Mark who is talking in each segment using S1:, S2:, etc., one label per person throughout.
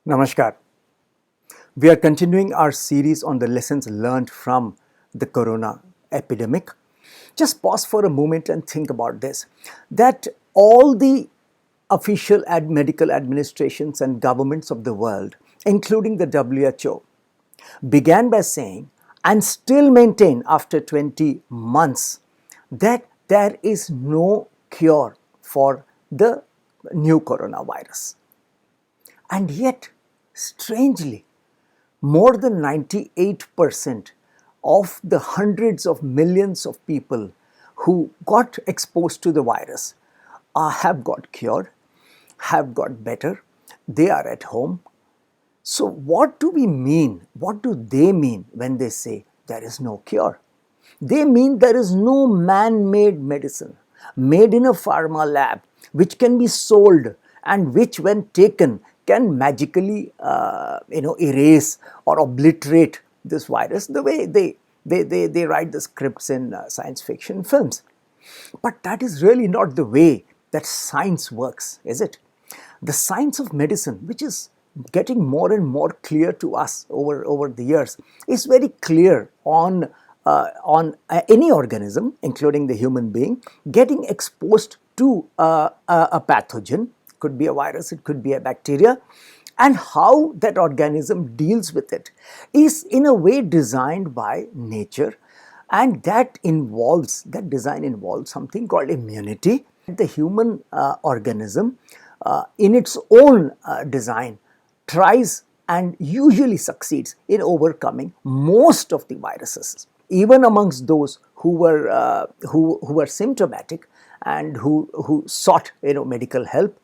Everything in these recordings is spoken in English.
S1: Namaskar. We are continuing our series on the lessons learned from the corona epidemic. Just pause for a moment and think about this, that all the official medical administrations and governments of the world, including the WHO, began by saying and still maintain after 20 months that there is no cure for the new coronavirus. And yet, strangely, more than 98% of the hundreds of millions of people who got exposed to the virus have got cured, have got better, they are at home. So, what do we mean? What do they mean when they say there is no cure? They mean there is no man-made medicine made in a pharma lab which can be sold and which, when taken, can magically erase or obliterate this virus the way they write the scripts in science fiction films. But that is really not the way that science works, is it? The science of medicine, which is getting more and more clear to us over the years, is very clear on any organism, including the human being, getting exposed to a pathogen. Could be a virus, it could be a bacteria, and how that organism deals with it is in a way designed by nature, and that design involves something called immunity. The human organism in its own design tries and usually succeeds in overcoming most of the viruses, even amongst those who were symptomatic and who sought medical help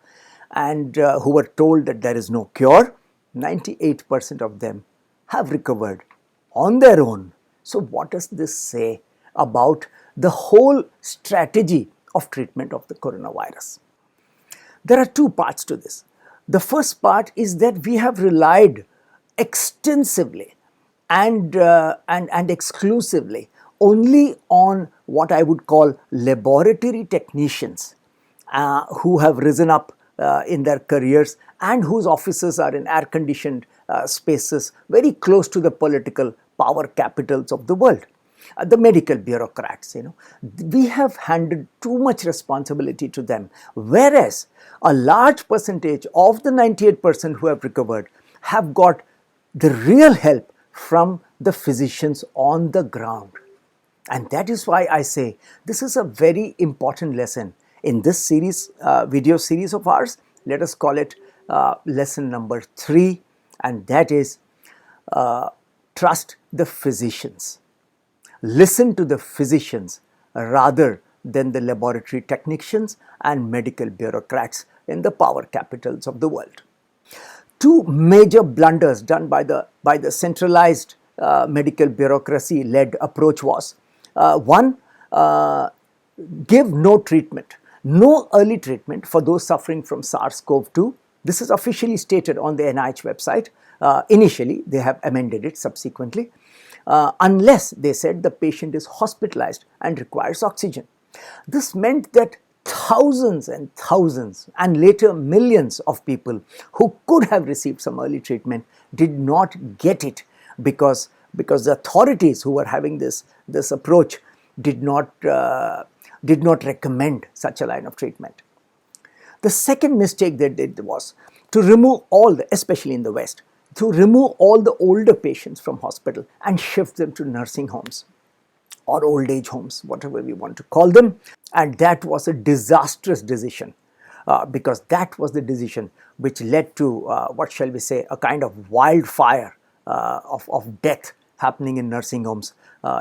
S1: and who were told that there is no cure. 98% of them have recovered on their own. So what does this say about the whole strategy of treatment of the coronavirus? There are two parts to this. The first part is that we have relied extensively and exclusively only on what I would call laboratory technicians who have risen up in their careers and whose offices are in air-conditioned spaces very close to the political power capitals of the world. The medical bureaucrats, we have handed too much responsibility to them, whereas a large percentage of the 98% who have recovered have got the real help from the physicians on the ground. And that is why I say this is a very important lesson in this series, video series of ours. Let us call it lesson number 3, and that is trust the physicians. Listen to the physicians rather than the laboratory technicians and medical bureaucrats in the power capitals of the world. Two major blunders done by the centralized medical bureaucracy led approach was one, give no treatment, no early treatment for those suffering from SARS-CoV-2. This is officially stated on the NIH website. Initially, they have amended it subsequently. Unless, they said, the patient is hospitalized and requires oxygen. This meant that thousands and thousands and later millions of people who could have received some early treatment did not get it because the authorities who were having this approach did not recommend such a line of treatment. The second mistake they did was to remove especially in the West, to remove all the older patients from hospital and shift them to nursing homes or old age homes, whatever we want to call them. And that was a disastrous decision because that was the decision which led to, what shall we say, a kind of wildfire of death happening in nursing homes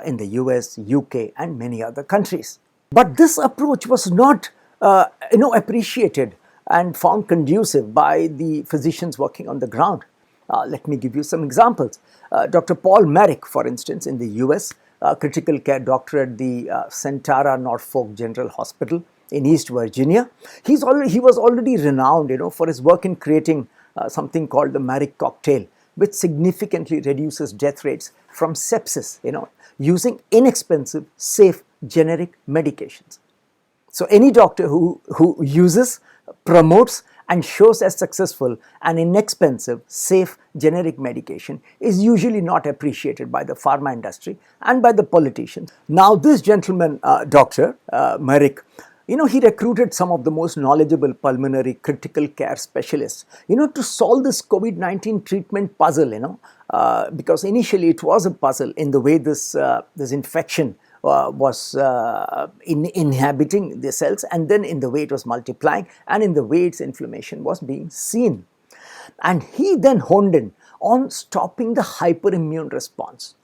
S1: in the US, UK and many other countries. But this approach was not appreciated and found conducive by the physicians working on the ground. Let me give you some examples. Dr. Paul Marik, for instance, in the US, critical care doctor at the Sentara Norfolk General Hospital in East Virginia. He was already renowned, for his work in creating something called the Marik cocktail, which significantly reduces death rates from sepsis, using inexpensive, safe, generic medications. So any doctor who uses, promotes and shows as successful and inexpensive, safe generic medication is usually not appreciated by the pharma industry and by the politicians. Now, this gentleman, Dr. Merrick, he recruited some of the most knowledgeable pulmonary critical care specialists, to solve this COVID-19 treatment puzzle, because initially it was a puzzle in the way this infection was inhabiting the cells, and then in the way it was multiplying, and in the way its inflammation was being seen. And he then honed in on stopping the hyperimmune response,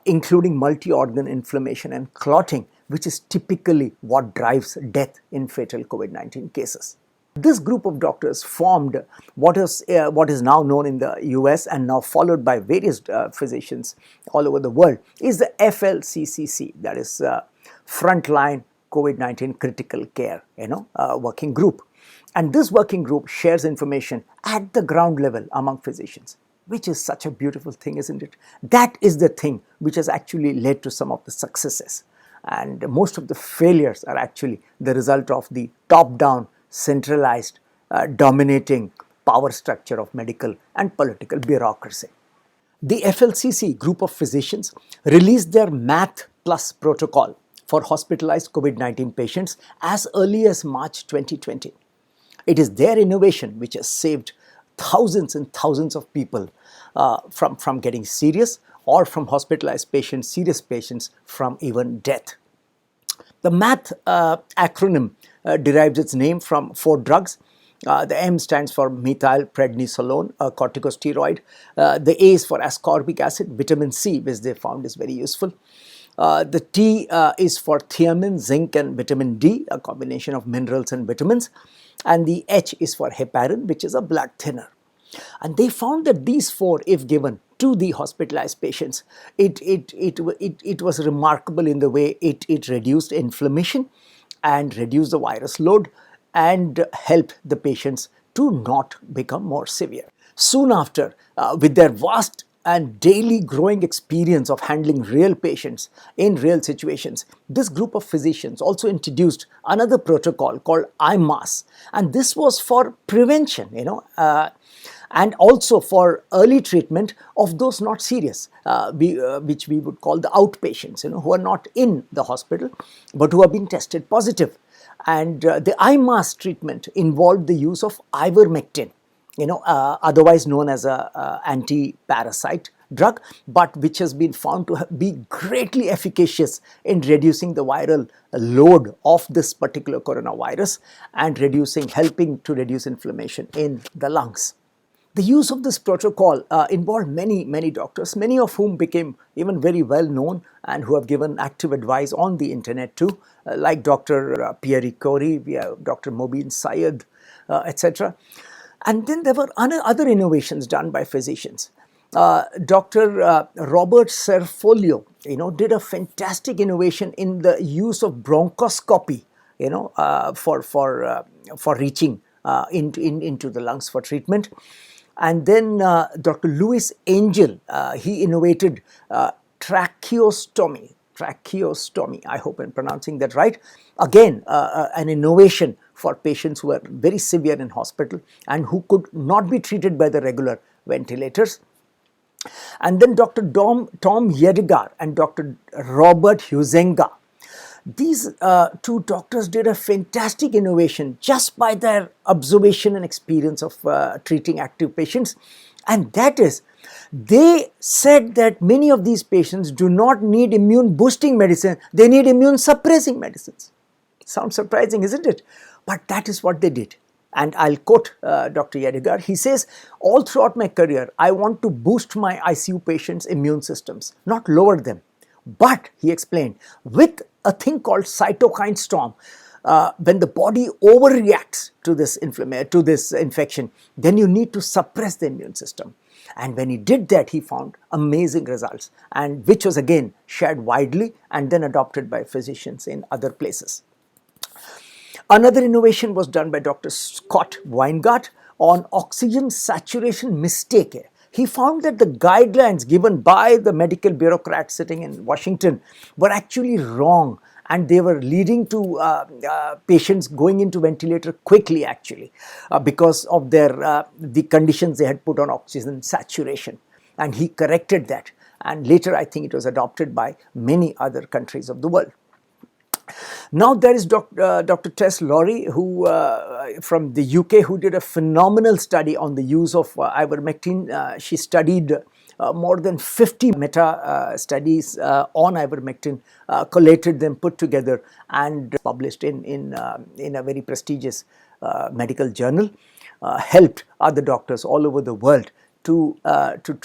S1: including multi-organ inflammation and clotting, which is typically what drives death in fatal COVID-19 cases. This group of doctors formed what is now known in the US and now followed by various physicians all over the world is the FLCCC, that is Frontline COVID-19 Critical Care working group. And this working group shares information at the ground level among physicians, which is such a beautiful thing, isn't it? That is the thing which has actually led to some of the successes. And most of the failures are actually the result of the top-down, centralized, dominating power structure of medical and political bureaucracy. The FLCC group of physicians released their Math Plus protocol for hospitalized COVID-19 patients as early as March 2020. It is their innovation which has saved thousands and thousands of people from getting serious, or from hospitalized patients, serious patients, from even death. The MATH acronym derives its name from 4 drugs. The M stands for methylprednisolone, a corticosteroid. The A is for ascorbic acid, vitamin C, which they found is very useful. The T is for thiamine, zinc, and vitamin D, a combination of minerals and vitamins. And the H is for heparin, which is a blood thinner. And they found that these 4, if given to the hospitalized patients, it was remarkable in the way it reduced inflammation and reduced the virus load and helped the patients to not become more severe. Soon after, with their vast and daily growing experience of handling real patients in real situations, this group of physicians also introduced another protocol called IMAS, and this was for prevention, and also for early treatment of those not serious, which we would call the outpatients, who are not in the hospital but who are being tested positive. And the IMAS treatment involved the use of ivermectin, otherwise known as a anti-parasite drug, but which has been found to be greatly efficacious in reducing the viral load of this particular coronavirus and helping to reduce inflammation in the lungs. The use of this protocol involved many doctors, many of whom became even very well known and who have given active advice on the internet too, like Dr. Pierre Kory, Dr. Mobeen Syed, etc. And then there were other innovations done by physicians. Dr. Robert Cerfolio, did a fantastic innovation in the use of bronchoscopy, for reaching into the lungs for treatment. And then Dr. Louis Angel, he innovated tracheostomy, I hope I'm pronouncing that right. Again, an innovation for patients who are very severe in hospital and who could not be treated by the regular ventilators. And then Dr. Tom Yedigar and Dr. Robert Huizenga. These 2 doctors did a fantastic innovation just by their observation and experience of treating active patients, and that is, they said that many of these patients do not need immune boosting medicine, they need immune suppressing medicines. Sounds surprising, isn't it? But that is what they did. And I'll quote Dr. Yedigar. He says, "All throughout my career, I want to boost my ICU patients' immune systems, not lower them. But," he explained, "with a thing called cytokine storm, when the body overreacts to this infection, then you need to suppress the immune system." And when he did that, he found amazing results, and which was again shared widely and then adopted by physicians in other places. Another innovation was done by Dr. Scott Weingart on oxygen saturation mistake. He found that the guidelines given by the medical bureaucrats sitting in Washington were actually wrong, and they were leading to patients going into ventilator quickly, actually, because of the conditions they had put on oxygen saturation. And he corrected that, and later I think it was adopted by many other countries of the world. Now there is Dr. Tess Lawrie, who from the UK, who did a phenomenal study on the use of ivermectin. She studied more than 50 meta studies on ivermectin, collated them, put together, and published in a very prestigious medical journal. Helped other doctors all over the world to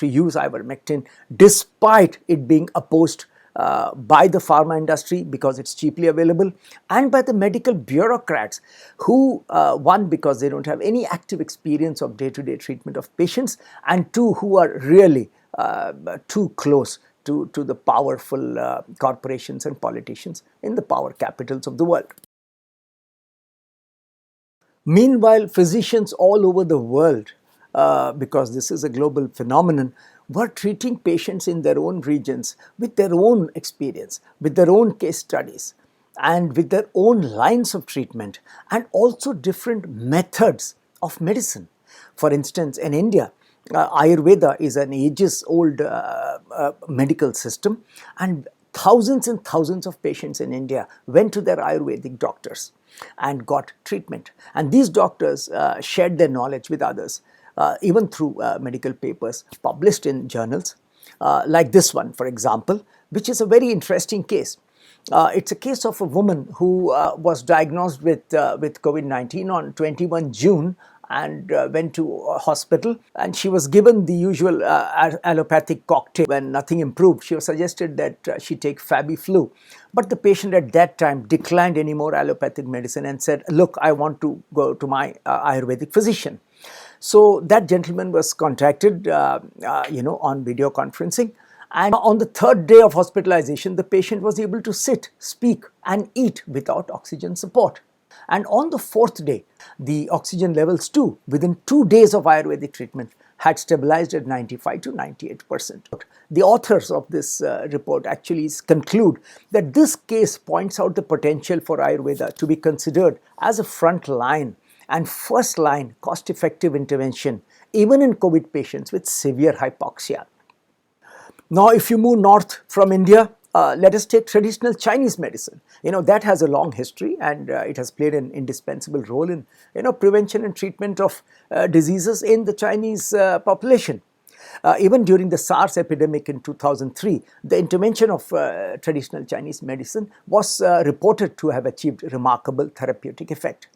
S1: use ivermectin, despite it being opposed by the pharma industry because it's cheaply available, and by the medical bureaucrats who, one, because they don't have any active experience of day-to-day treatment of patients, and two, who are really too close to the powerful corporations and politicians in the power capitals of the world. Meanwhile, physicians all over the world, because this is a global phenomenon, were treating patients in their own regions with their own experience, with their own case studies, and with their own lines of treatment, and also different methods of medicine. For instance, in India, Ayurveda is an ages-old medical system, and thousands of patients in India went to their Ayurvedic doctors and got treatment. And these doctors shared their knowledge with others, even through medical papers published in journals, like this one, for example, which is a very interesting case. It's a case of a woman who was diagnosed with COVID-19 on 21 June and went to a hospital, and she was given the usual allopathic cocktail. When nothing improved, she was suggested that she take Fabiflu, but the patient at that time declined any more allopathic medicine and said, "Look, I want to go to my Ayurvedic physician." So that gentleman was contacted, on video conferencing, and on the third day of hospitalization, the patient was able to sit, speak, and eat without oxygen support. And on the fourth day, the oxygen levels too, within 2 days of Ayurvedic treatment, had stabilized at 95 to 98%. The authors of this report actually conclude that this case points out the potential for Ayurveda to be considered as a front line and first line cost-effective intervention, even in COVID patients with severe hypoxia. Now, if you move north from India, let us take traditional Chinese medicine. That has a long history, and it has played an indispensable role in prevention and treatment of diseases in the Chinese population. Even during the SARS epidemic in 2003, the intervention of traditional Chinese medicine was reported to have achieved remarkable therapeutic effect.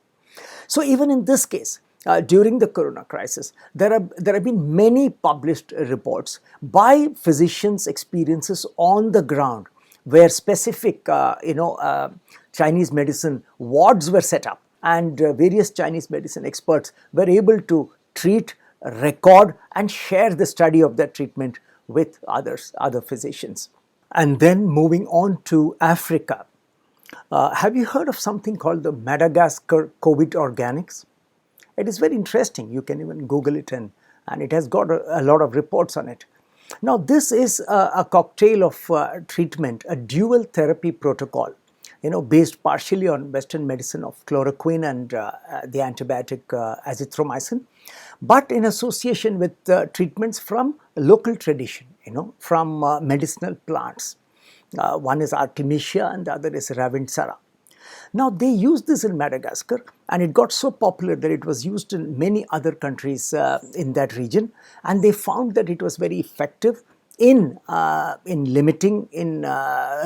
S1: So even in this case, during the corona crisis, there have been many published reports by physicians' experiences on the ground, where specific Chinese medicine wards were set up, and various Chinese medicine experts were able to treat, record, and share the study of that treatment with other physicians. And then moving on to Africa. Have you heard of something called the Madagascar COVID Organics? It is very interesting. You can even Google it, and it has got a lot of reports on it. Now, this is a cocktail of treatment, a dual therapy protocol, based partially on Western medicine of chloroquine and the antibiotic azithromycin, but in association with treatments from local tradition, from medicinal plants. One is Artemisia and the other is Ravintsara. Now, they used this in Madagascar, and it got so popular that it was used in many other countries in that region, and they found that it was very effective in limiting, in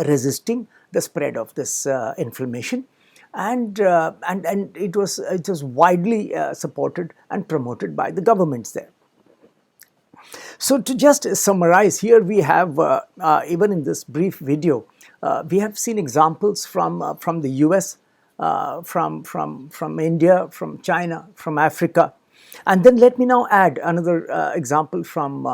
S1: resisting the spread of this inflammation, and it was widely supported and promoted by the governments there. So to just summarize, here we have, even in this brief video, we have seen examples from the US, from India, from China, from Africa. And then let me now add another example from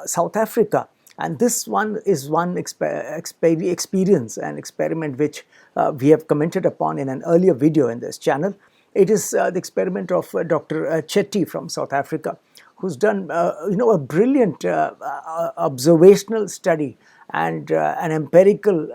S1: South Africa. And this one is one experience and experiment which we have commented upon in an earlier video in this channel. It is the experiment of Dr. Chetty from South Africa, who's done a brilliant observational study and an empirical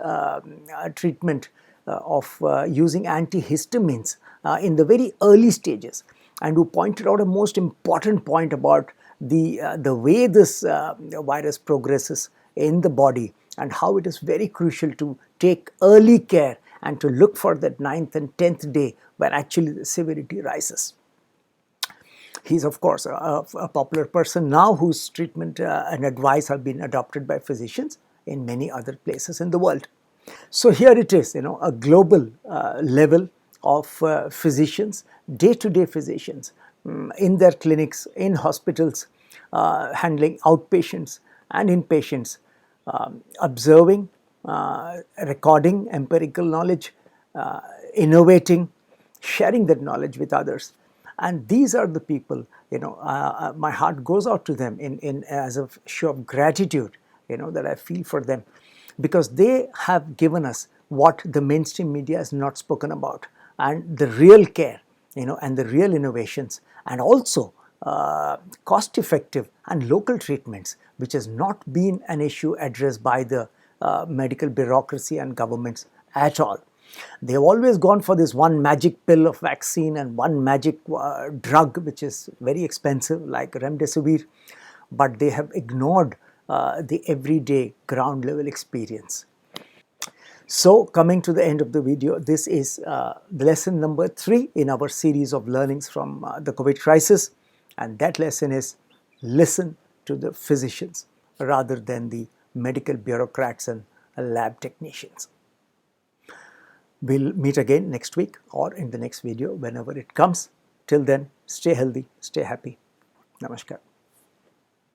S1: treatment of using antihistamines in the very early stages, and who pointed out a most important point about the way this virus progresses in the body, and how it is very crucial to take early care and to look for that 9th and 10th day when actually the severity rises. He's of course a popular person now whose treatment and advice have been adopted by physicians in many other places in the world. So here it is, a global level of physicians, day-to-day physicians, in their clinics, in hospitals, handling outpatients and inpatients, observing, recording empirical knowledge, innovating, sharing that knowledge with others. And these are the people, my heart goes out to them in as a show of gratitude, that I feel for them, because they have given us what the mainstream media has not spoken about, and the real care, and the real innovations, and also cost-effective and local treatments, which has not been an issue addressed by the medical bureaucracy and governments at all. They have always gone for this one magic pill of vaccine and one magic drug, which is very expensive, like remdesivir, but they have ignored the everyday ground level experience. So, coming to the end of the video, this is the lesson number 3 in our series of learnings from the COVID crisis, and that lesson is listen to the physicians rather than the medical bureaucrats and lab technicians. We'll meet again next week or in the next video whenever it comes. Till then, stay healthy, stay happy. Namaskar.